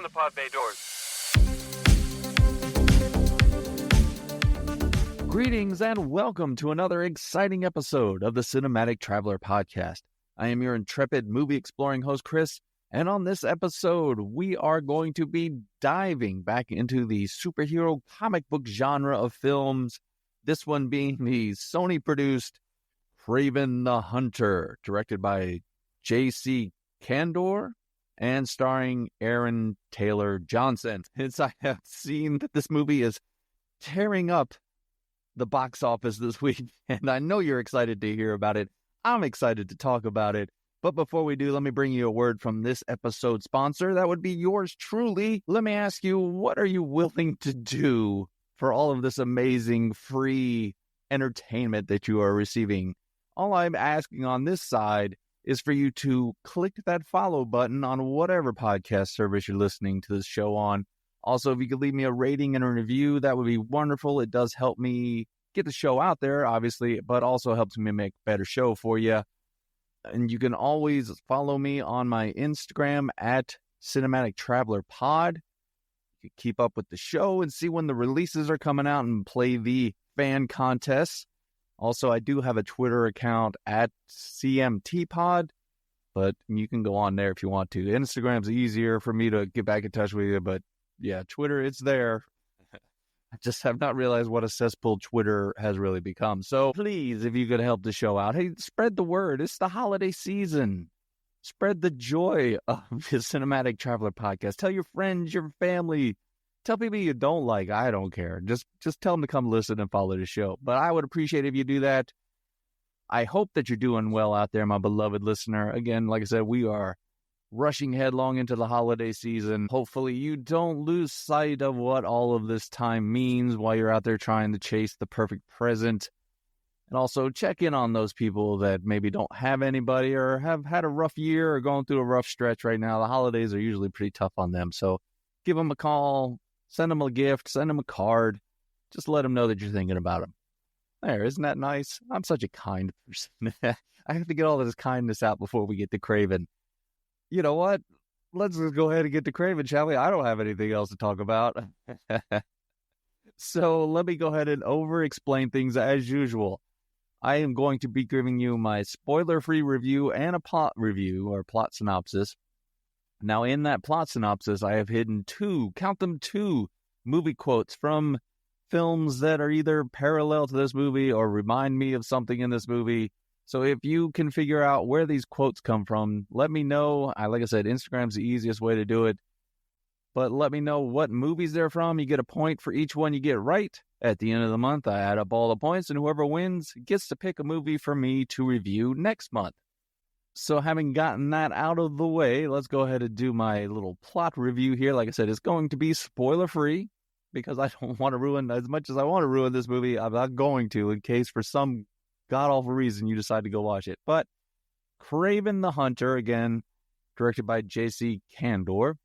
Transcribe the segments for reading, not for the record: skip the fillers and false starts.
open the pod bay doors. Greetings and welcome to another exciting episode of the Cinematic Traveler Podcast. I am your intrepid movie exploring host, Chris, and on this episode, we are going to be diving back into the superhero comic book genre of films, this one being the Sony-produced Kraven the Hunter, directed by J.C. Candor and starring Aaron Taylor Johnson. Since I have seen that this movie is tearing up the box office this week, and I know you're excited to hear about it. I'm excited to talk about it. But before we do, let me bring you a word from this episode's sponsor. That would be yours truly. Let me ask you, what are you willing to do for all of this amazing free entertainment that you are receiving? All I'm asking on this side is for you to click that follow button on whatever podcast service you're listening to this show on. Also, if you could leave me a rating and a review, that would be wonderful. It does help me get the show out there, obviously, but also helps me make a better show for you. And you can always follow me on my Instagram at Cinematic Traveler Pod. You can keep up with the show and see when the releases are coming out and play the fan contests. Also, I do have a Twitter account at CMT Pod, but you can go on there if you want to. Instagram's easier for me to get back in touch with you, but yeah, Twitter, it's there. I just have not realized what a cesspool Twitter has really become. So please, if you could help the show out, hey, spread the word. It's the holiday season. Spread the joy of the Cinematic Traveler Podcast. Tell your friends, your family. Tell people you don't like. I don't care. Just tell them to come listen and follow the show. But I would appreciate if you do that. I hope that you're doing well out there, my beloved listener. Again, like I said, we are rushing headlong into the holiday season. Hopefully you don't lose sight of what all of this time means while you're out there trying to chase the perfect present. And also check in on those people that maybe don't have anybody or have had a rough year or going through a rough stretch right now. The holidays are usually pretty tough on them. So give them a call, send them a gift, send them a card. Just let them know that you're thinking about them. There, isn't that nice? I'm such a kind person. I have to get all of this kindness out before we get to Kraven. You know what? Let's just go ahead and get to Kraven, shall we? I don't have anything else to talk about. So let me go ahead and over-explain things as usual. I am going to be giving you my spoiler-free review and a plot review, or plot synopsis. Now, in that plot synopsis, I have hidden two movie quotes from films that are either parallel to this movie or remind me of something in this movie. So if you can figure out where these quotes come from, let me know. Like I said, Instagram's the easiest way to do it. But let me know what movies they're from. You get a point for each one you get right. At the end of the month, I add up all the points, and whoever wins gets to pick a movie for me to review next month. So having gotten that out of the way, let's go ahead and do my little plot review here. Like I said, it's going to be spoiler-free because I don't want to ruin, as much as I want to ruin this movie, I'm not going to in case for some god-awful reason you decide to go watch it. But Kraven the Hunter, again, directed by J.C. Candor.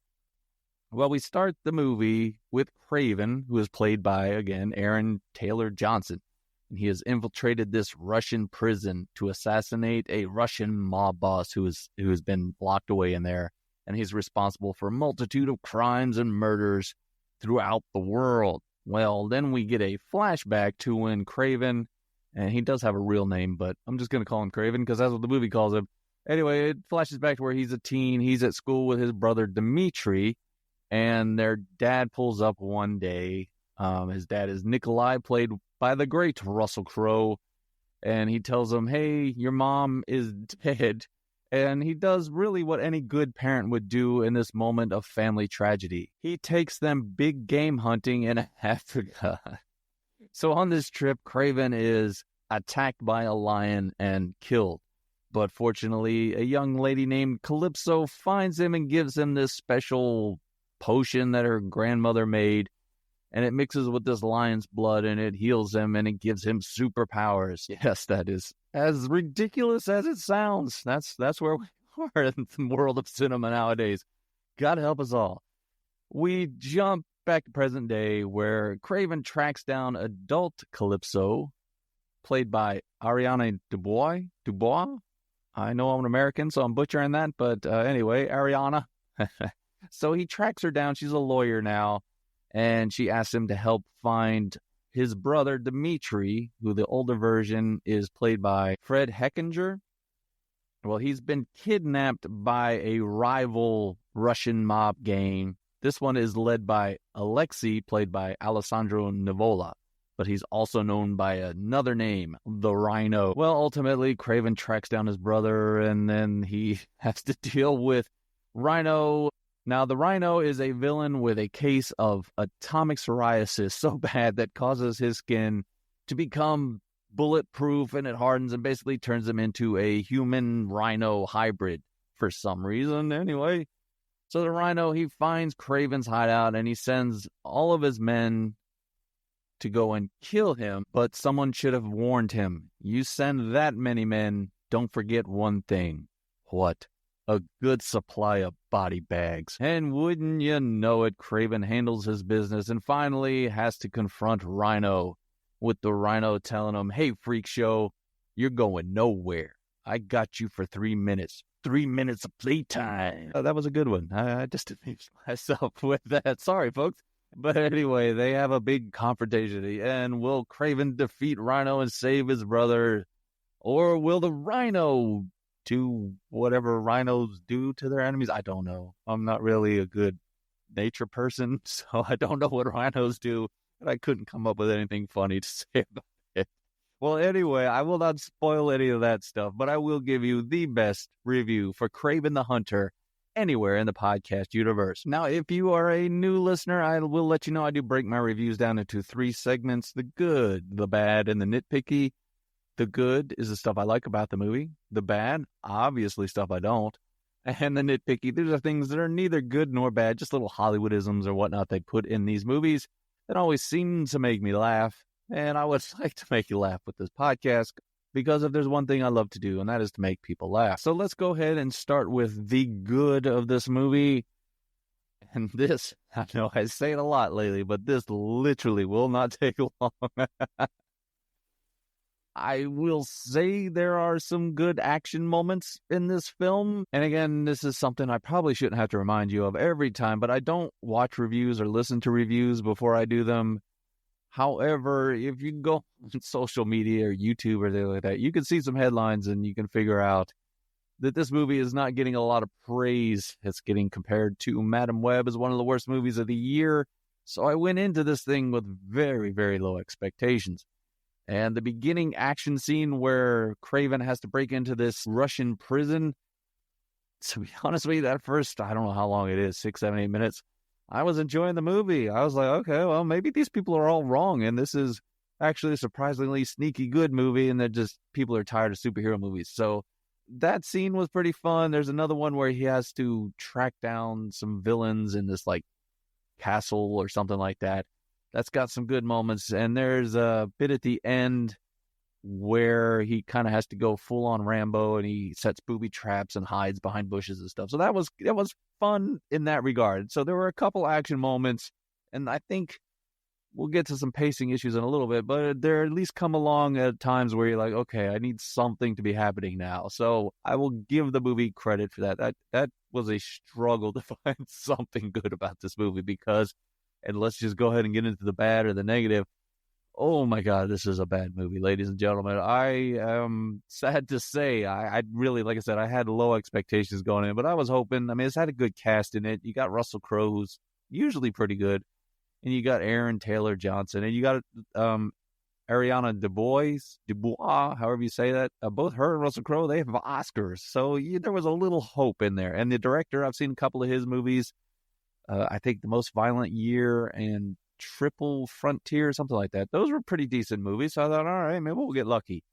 Well, we start the movie with Kraven, who is played by, again, Aaron Taylor Johnson. And he has infiltrated this Russian prison to assassinate a Russian mob boss who has been locked away in there. And he's responsible for a multitude of crimes and murders throughout the world. Well, then we get a flashback to when Kraven, and he does have a real name, but I'm just going to call him Kraven because that's what the movie calls him. Anyway, it flashes back to where he's a teen. He's at school with his brother Dmitri, and their dad pulls up one day. His dad is Nikolai, played by the great Russell Crowe, and he tells him, hey, your mom is dead. And he does really what any good parent would do in this moment of family tragedy. He takes them big game hunting in Africa. So on this trip, Kraven is attacked by a lion and killed. But fortunately, a young lady named Calypso finds him and gives him this special potion that her grandmother made. And it mixes with this lion's blood and it heals him and it gives him superpowers. Yes, that is as ridiculous as it sounds. That's where we are in the world of cinema nowadays. God help us all. We jump back to present day where Kraven tracks down adult Calypso, played by Ariana Dubois. I know I'm an American, so I'm butchering that, but anyway, Ariana. So he tracks her down. She's a lawyer now, and she asks him to help find his brother, Dmitri, who the older version is played by Fred Heckinger. Well, he's been kidnapped by a rival Russian mob gang. This one is led by Alexei, played by Alessandro Nivola, but he's also known by another name, the Rhino. Well, ultimately, Kraven tracks down his brother, and then he has to deal with Rhino. Now, the Rhino is a villain with a case of atomic psoriasis so bad that causes his skin to become bulletproof, and it hardens and basically turns him into a human rhino hybrid for some reason anyway. So the Rhino, he finds Kraven's hideout and he sends all of his men to go and kill him, but someone should have warned him. You send that many men, don't forget one thing. What? A good supply of body bags. And wouldn't you know it, Kraven handles his business and finally has to confront Rhino, with the Rhino telling him, hey, freak show, you're going nowhere. I got you for 3 minutes. 3 minutes of playtime. Oh, that was a good one. I just amused myself with that. Sorry, folks. But anyway, they have a big confrontation. And will Kraven defeat Rhino and save his brother? Or will the Rhino do whatever rhinos do to their enemies? I don't know. I'm not really a good nature person, so I don't know what rhinos do. But I couldn't come up with anything funny to say about it. Well, anyway, I will not spoil any of that stuff, but I will give you the best review for Kraven the Hunter anywhere in the podcast universe. Now, if you are a new listener, I will let you know I do break my reviews down into 3 segments: the good, the bad, and the nitpicky. The good is the stuff I like about the movie. The bad, obviously stuff I don't. And the nitpicky, these are things that are neither good nor bad, just little Hollywoodisms or whatnot they put in these movies that always seem to make me laugh. And I would like to make you laugh with this podcast, because if there's one thing I love to do, and that is to make people laugh. So let's go ahead and start with the good of this movie. And this, I know I say it a lot lately, but this literally will not take long. I will say there are some good action moments in this film. And again, this is something I probably shouldn't have to remind you of every time, but I don't watch reviews or listen to reviews before I do them. However, if you go on social media or YouTube or anything like that, you can see some headlines and you can figure out that this movie is not getting a lot of praise. It's getting compared to Madam Web as one of the worst movies of the year. So I went into this thing with very, very low expectations. And the beginning action scene where Kraven has to break into this Russian prison, to be honest with you, that first, I don't know how long it is, 6, 7, 8 minutes, I was enjoying the movie. I was like, okay, well, maybe these people are all wrong, and this is actually a surprisingly sneaky good movie, and that just people are tired of superhero movies. So that scene was pretty fun. There's another one where he has to track down some villains in this, like, castle or something like that. That's got some good moments. And there's a bit at the end where he kind of has to go full on Rambo and he sets booby traps and hides behind bushes and stuff. So that was fun in that regard. So there were a couple action moments, and I think we'll get to some pacing issues in a little bit, but they're at least come along at times where you're like, okay, I need something to be happening now. So I will give the movie credit for that. That was a struggle to find something good about this movie, because, and let's just go ahead and get into the bad or the negative. Oh my God, this is a bad movie, ladies and gentlemen. I am sad to say, I really, like I said, I had low expectations going in, but I was hoping, I mean, it's had a good cast in it. You got Russell Crowe, who's usually pretty good, and you got Aaron Taylor Johnson, and you got Ariana Dubois, however you say that. Both her and Russell Crowe, they have Oscars, so there was a little hope in there. And the director, I've seen a couple of his movies. I think The Most Violent Year and Triple Frontier, something like that. Those were pretty decent movies. So I thought, all right, maybe we'll get lucky.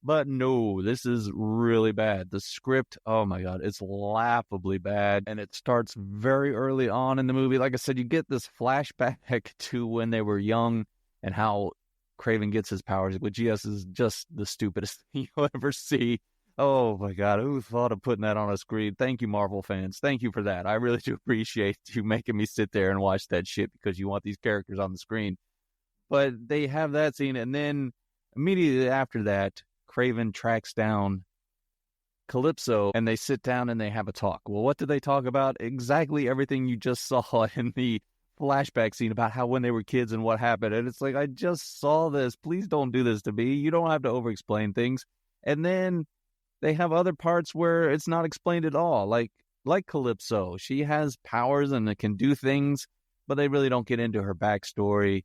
But no, this is really bad. The script, oh my God, it's laughably bad. And it starts very early on in the movie. Like I said, you get this flashback to when they were young and how Kraven gets his powers, which, yes, is just the stupidest thing you'll ever see. Oh my God, who thought of putting that on a screen? Thank you, Marvel fans. Thank you for that. I really do appreciate you making me sit there and watch that shit, because you want these characters on the screen. But they have that scene, and then immediately after that, Kraven tracks down Calypso, and they sit down and they have a talk. Well, what did they talk about? Exactly everything you just saw in the flashback scene about how when they were kids and what happened. And it's like, I just saw this. Please don't do this to me. You don't have to over-explain things. And then they have other parts where it's not explained at all. Like Calypso, she has powers and can do things, but they really don't get into her backstory.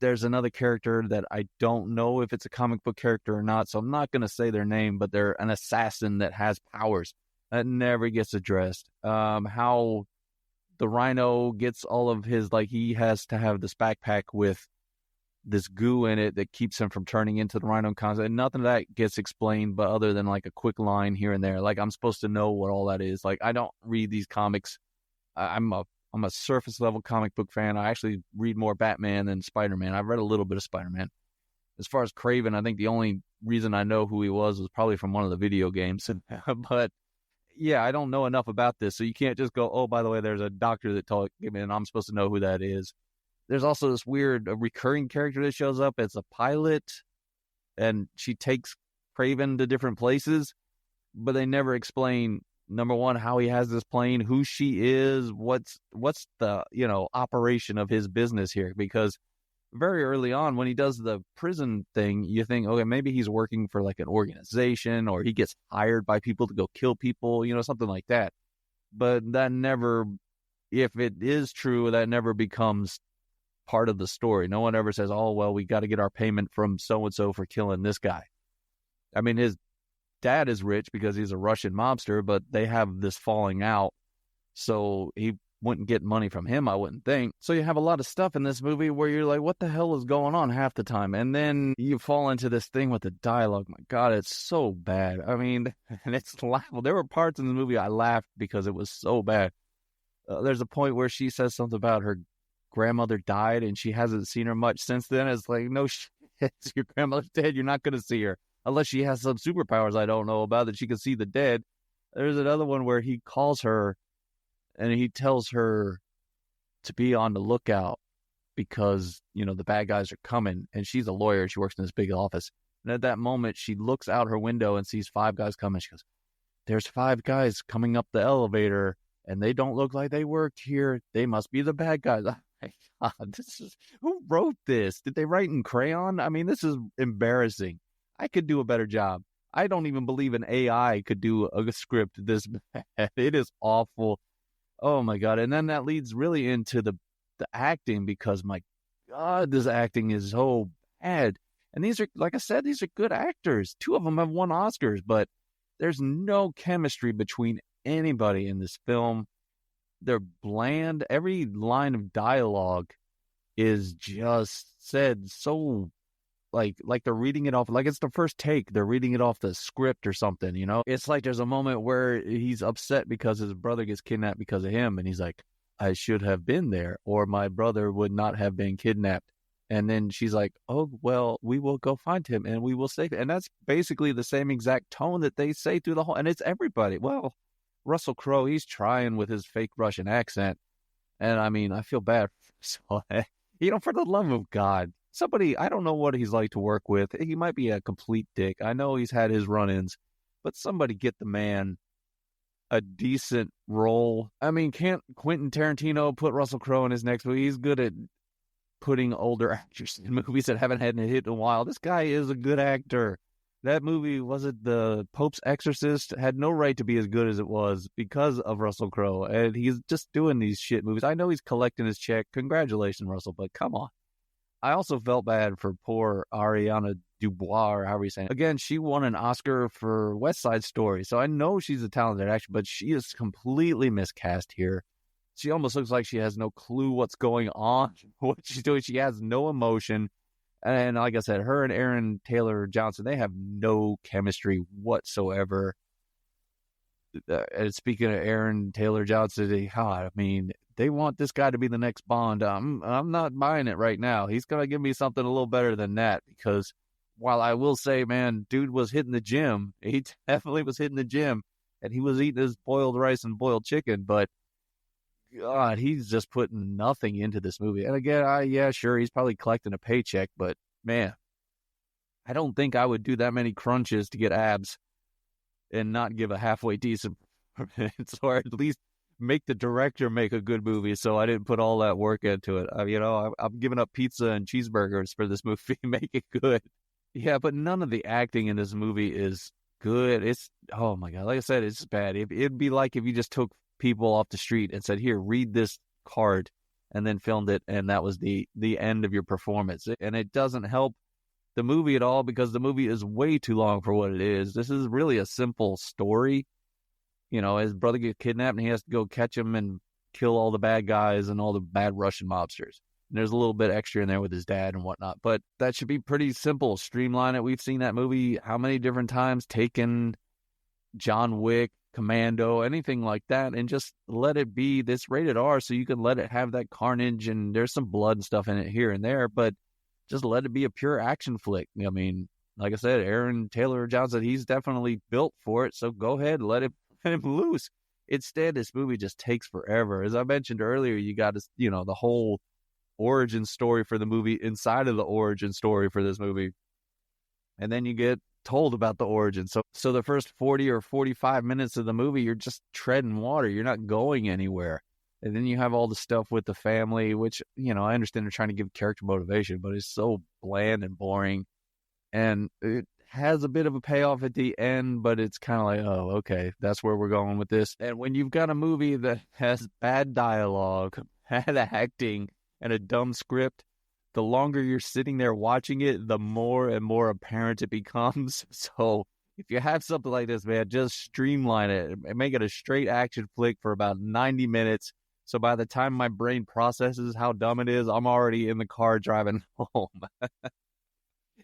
There's another character that I don't know if it's a comic book character or not, so I'm not going to say their name, but they're an assassin that has powers. That never gets addressed. How the Rhino gets all of his, like, he has to have this backpack with this goo in it that keeps him from turning into the Rhino concept. And nothing of that gets explained, but other than like a quick line here and there. Like, I'm supposed to know what all that is. Like, I don't read these comics. I'm a surface level comic book fan. I actually read more Batman than Spider-Man. I've read a little bit of Spider-Man. As far as Kraven, I think the only reason I know who he was probably from one of the video games. But yeah, I don't know enough about this. So you can't just go, oh, by the way, there's a doctor that told me, and I'm supposed to know who that is. There's also this weird recurring character that shows up. It's a pilot, and she takes Kraven to different places, but they never explain, number one, how he has this plane, who she is, what's the, operation of his business here. Because very early on, when he does the prison thing, you think, okay, maybe he's working for like an organization, or he gets hired by people to go kill people, something like that. But that never, if it is true, that never becomes part of the story. No one ever says, oh, well, we got to get our payment from so-and-so for killing this guy. I mean, his dad is rich because he's a Russian mobster, but they have this falling out, so he wouldn't get money from him, I wouldn't think. So you have a lot of stuff in this movie where you're like, what the hell is going on half the time? And then you fall into this thing with the dialogue. My God, it's so bad. I mean, and it's laughable. There were parts in the movie I laughed because it was so bad. There's a point where she says something about her grandmother died and she hasn't seen her much since then. It's like, no shit, your grandmother's dead. You're not going to see her unless she has some superpowers I don't know about that she can see the dead. There's another one where he calls her and he tells her to be on the lookout because, the bad guys are coming. And she's a lawyer. She works in this big office. And at that moment, she looks out her window and sees 5 guys coming. She goes, there's 5 guys coming up the elevator and they don't look like they worked here. They must be the bad guys. God, who wrote this? Did they write in crayon? I mean, this is embarrassing. I could do a better job. I don't even believe an AI could do a script this bad. It is awful. Oh my God. And then that leads really into the acting, because my God, this acting is so bad. And these are, like I said, these are good actors. 2 of them have won Oscars, but there's no chemistry between anybody in this film. They're bland. Every line of dialogue is just said so like they're reading it off, like it's the first take. They're reading it off the script or something, It's like there's a moment where he's upset because his brother gets kidnapped because of him. And he's like, I should have been there or my brother would not have been kidnapped. And then she's like, oh, well, we will go find him and we will save him. And that's basically the same exact tone that they say through the whole, and it's everybody. Well, Russell Crowe, he's trying with his fake Russian accent. And I mean, I feel bad. So, for the love of God, somebody, I don't know what he's like to work with. He might be a complete dick. I know he's had his run-ins, but somebody get the man a decent role. I mean, can't Quentin Tarantino put Russell Crowe in his next movie? He's good at putting older actors in movies that haven't had a hit in a while. This guy is a good actor. That movie, was it The Pope's Exorcist? Had no right to be as good as it was because of Russell Crowe. And he's just doing these shit movies. I know he's collecting his check. Congratulations, Russell, but come on. I also felt bad for poor Ariana Dubois, or however you say it. Again, she won an Oscar for West Side Story, so I know she's a talented actress, but she is completely miscast here. She almost looks like she has no clue what's going on, what she's doing. She has no emotion. And like I said, her and Aaron Taylor Johnson, they have no chemistry whatsoever. And speaking of Aaron Taylor Johnson, God, I mean, they want this guy to be the next Bond. I'm not buying it right now. He's going to give me something a little better than that, because while I will say, man, dude was hitting the gym. He definitely was hitting the gym, and he was eating his boiled rice and boiled chicken, but God, he's just putting nothing into this movie. And again, yeah, sure, he's probably collecting a paycheck, but man, I don't think I would do that many crunches to get abs and not give a halfway decent performance, or at least make the director make a good movie. So I didn't put all that work into it. I'm giving up pizza and cheeseburgers for this movie. Make it good. Yeah, but none of the acting in this movie is good. It's, oh my God, like I said, it's bad. It'd be like if you just took people off the street and said, here, read this card, and then filmed it, and that was the end of your performance. And it doesn't help the movie at all, because the movie is way too long for what it is. This is really a simple story. His brother gets kidnapped, and he has to go catch him and kill all the bad guys and all the bad Russian mobsters. And there's a little bit extra in there with his dad and whatnot, but that should be pretty simple. Streamline it. We've seen that movie how many different times? Taken, John Wick, Commando, anything like that, and just let it be this rated R, so you can let it have that carnage, and there's some blood and stuff in it here and there, but just let it be a pure action flick. I mean, like I said, Aaron Taylor Johnson, he's definitely built for it, so go ahead, let him loose. Instead, this movie just takes forever. As I mentioned earlier, you got the whole origin story for the movie inside of the origin story for this movie, and then you get told about the origin. So the first 40 or 45 minutes of the movie, you're just treading water. You're not going anywhere. And then you have all the stuff with the family, which, I understand they're trying to give character motivation, but it's so bland and boring. And it has a bit of a payoff at the end, but it's kind of like, oh, okay, that's where we're going with this. And when you've got a movie that has bad dialogue, bad acting, and a dumb script, the longer you're sitting there watching it, the more and more apparent it becomes. So if you have something like this, man, just streamline it and make it a straight action flick for about 90 minutes. So by the time my brain processes how dumb it is, I'm already in the car driving home.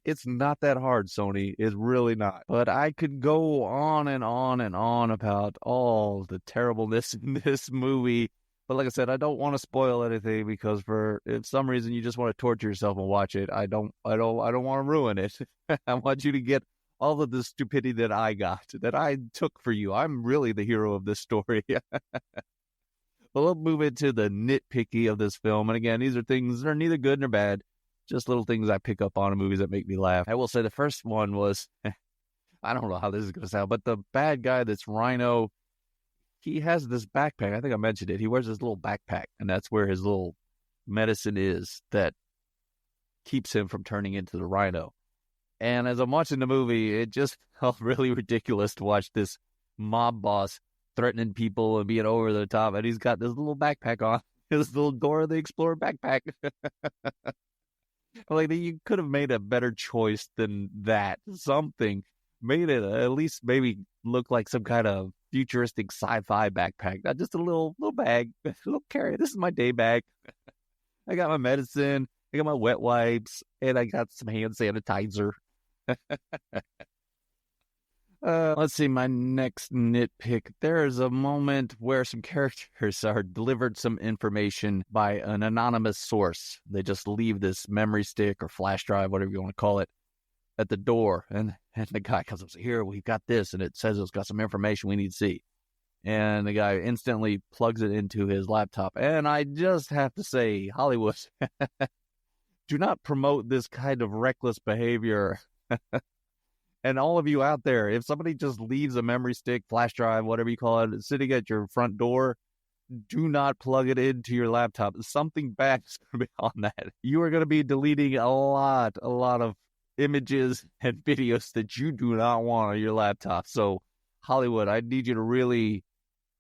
It's not that hard, Sony. It's really not. But I could go on and on and on about all the terribleness in this movie. But like I said, I don't want to spoil anything, because if some reason you just want to torture yourself and watch it, I don't want to ruin it. I want you to get all of the stupidity that I got, that I took for you. I'm really the hero of this story. Well, we'll move into the nitpicky of this film. And again, these are things that are neither good nor bad, just little things I pick up on in movies that make me laugh. I will say the first one was, I don't know how this is going to sound, but the bad guy that's Rhino, he has this backpack. I think I mentioned it. He wears this little backpack, and that's where his little medicine is that keeps him from turning into the Rhino. And as I'm watching the movie, it just felt really ridiculous to watch this mob boss threatening people and being over the top, and he's got this little backpack on, his little Dora the Explorer backpack. Like, you could have made a better choice than that. Something made it at least maybe look like some kind of futuristic sci-fi backpack, not just a little bag, a little carry. This is my day bag. I got my medicine, I got my wet wipes, and I got some hand sanitizer. Let's see, my next nitpick. There's a moment where some characters are delivered some information by an anonymous source. They just leave this memory stick or flash drive, whatever you want to call it, at the door. And the guy comes up and says, here, we've got this, and it says it's got some information we need to see. And the guy instantly plugs it into his laptop. And I just have to say, Hollywood, do not promote this kind of reckless behavior. And all of you out there, if somebody just leaves a memory stick, flash drive, whatever you call it, sitting at your front door, do not plug it into your laptop. Something bad is going to be on that. You are going to be deleting a lot of images and videos that you do not want on your laptop. So, Hollywood, I need you to really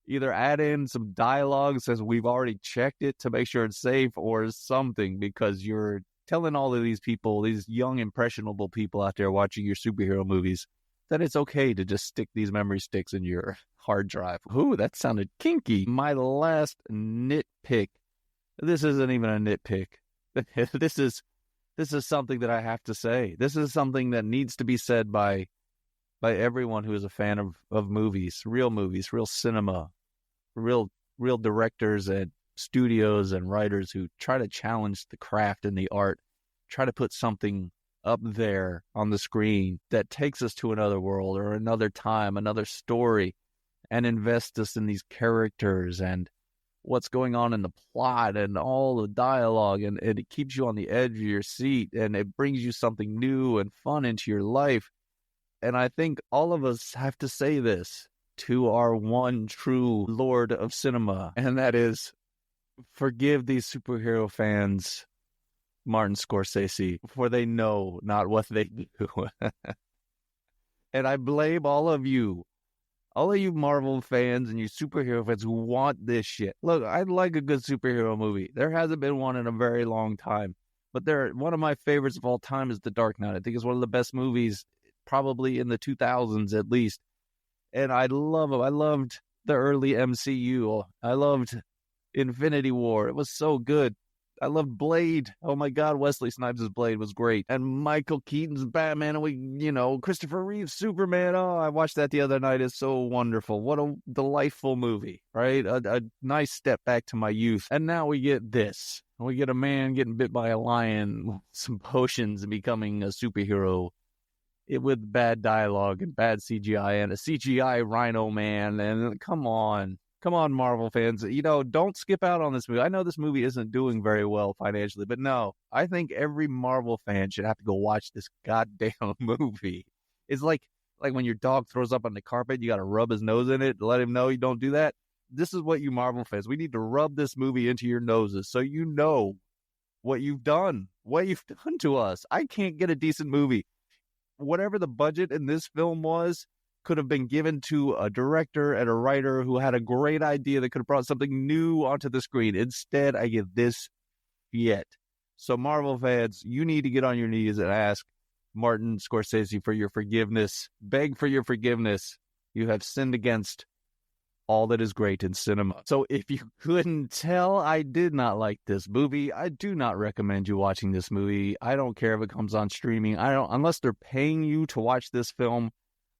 either add in some dialogue that says we've already checked it to make sure it's safe, or something, because you're telling all of these people, these young, impressionable people out there watching your superhero movies, that it's okay to just stick these memory sticks in your hard drive. Ooh, that sounded kinky. My last nitpick. This isn't even a nitpick. This is something that I have to say. This is something that needs to be said by everyone who is a fan of movies, real cinema, real directors and studios and writers who try to challenge the craft and the art, try to put something up there on the screen that takes us to another world or another time, another story, and invest us in these characters and what's going on in the plot and all the dialogue, and it keeps you on the edge of your seat, and it brings you something new and fun into your life. And I think all of us have to say this to our one true Lord of cinema, and that is, forgive these superhero fans, Martin Scorsese, for they know not what they do. And I blame all of you Marvel fans and you superhero fans who want this shit. Look, I like a good superhero movie. There hasn't been one in a very long time. But one of my favorites of all time is The Dark Knight. I think it's one of the best movies, probably in the 2000s at least. And I love them. I loved the early MCU. I loved Infinity War. It was so good. I loved Blade. Oh my God, Wesley Snipes' Blade was great. And Michael Keaton's Batman, and Christopher Reeve's Superman. Oh, I watched that the other night. It's so wonderful. What a delightful movie, right? A nice step back to my youth. And now we get this. We get a man getting bit by a lion, some potions, and becoming a superhero. With bad dialogue and bad CGI and a CGI rhino man. And come on, Marvel fans. Don't skip out on this movie. I know this movie isn't doing very well financially, but no, I think every Marvel fan should have to go watch this goddamn movie. It's like when your dog throws up on the carpet, you got to rub his nose in it to let him know you don't do that. This is what you Marvel fans, we need to rub this movie into your noses so you know what you've done to us. I can't get a decent movie. Whatever the budget in this film was, could have been given to a director and a writer who had a great idea that could have brought something new onto the screen. Instead, I get this yet. So Marvel fans, you need to get on your knees and ask Martin Scorsese for your forgiveness. Beg for your forgiveness. You have sinned against all that is great in cinema. So if you couldn't tell, I did not like this movie. I do not recommend you watching this movie. I don't care if it comes on streaming. Unless they're paying you to watch this film,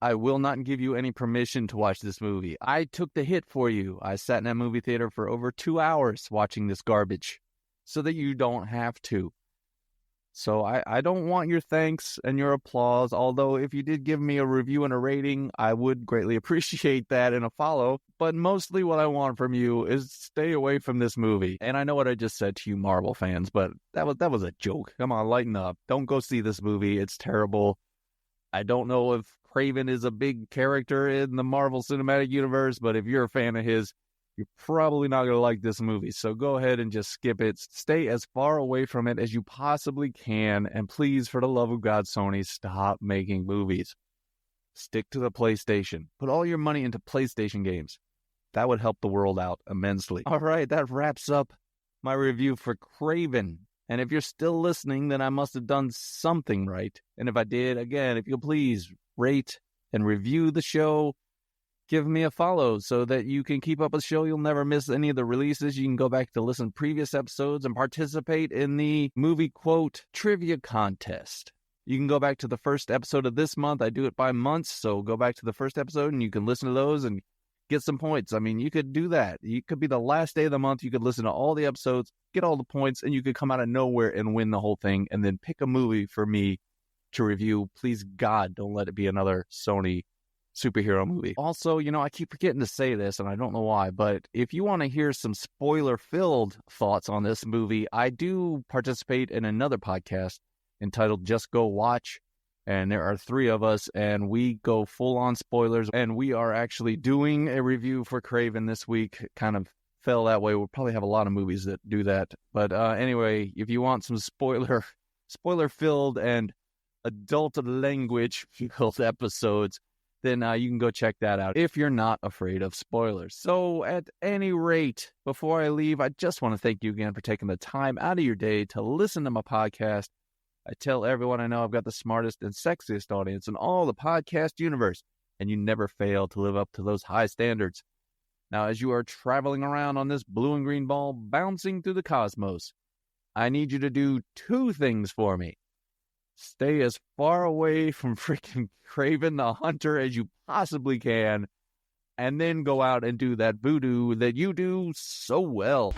I will not give you any permission to watch this movie. I took the hit for you. I sat in that movie theater for over 2 hours watching this garbage so that you don't have to. So I don't want your thanks and your applause, although if you did give me a review and a rating, I would greatly appreciate that and a follow. But mostly what I want from you is stay away from this movie. And I know what I just said to you Marvel fans, but that was a joke. Come on, lighten up. Don't go see this movie. It's terrible. I don't know if Kraven is a big character in the Marvel Cinematic Universe, but if you're a fan of his, you're probably not going to like this movie. So go ahead and just skip it. Stay as far away from it as you possibly can. And please, for the love of God, Sony, stop making movies. Stick to the PlayStation. Put all your money into PlayStation games. That would help the world out immensely. All right, that wraps up my review for Kraven. And if you're still listening, then I must have done something right. And if I did, again, if you'll please rate and review the show, give me a follow so that you can keep up with the show. You'll never miss any of the releases. You can go back to listen to previous episodes and participate in the movie quote trivia contest. You can go back to the first episode of this month. I do it by months, so go back to the first episode and you can listen to those and get some points. I mean, you could do that. You could be the last day of the month. You could listen to all the episodes, get all the points, and you could come out of nowhere and win the whole thing and then pick a movie for me to review. Please, God, don't let it be another Sony superhero movie. Also, I keep forgetting to say this, and I don't know why, but if you want to hear some spoiler-filled thoughts on this movie, I do participate in another podcast entitled Just Go Watch, and there are 3 of us, and we go full-on spoilers, and we are actually doing a review for Kraven this week. Kind of fell that way. We'll probably have a lot of movies that do that, but anyway, if you want some spoiler-filled and adult language-filled episodes, then you can go check that out if you're not afraid of spoilers. So at any rate, before I leave, I just want to thank you again for taking the time out of your day to listen to my podcast. I tell everyone I know I've got the smartest and sexiest audience in all the podcast universe, and you never fail to live up to those high standards. Now, as you are traveling around on this blue and green ball bouncing through the cosmos, I need you to do 2 things for me. Stay as far away from freaking Kraven the Hunter as you possibly can, and then go out and do that voodoo that you do so well.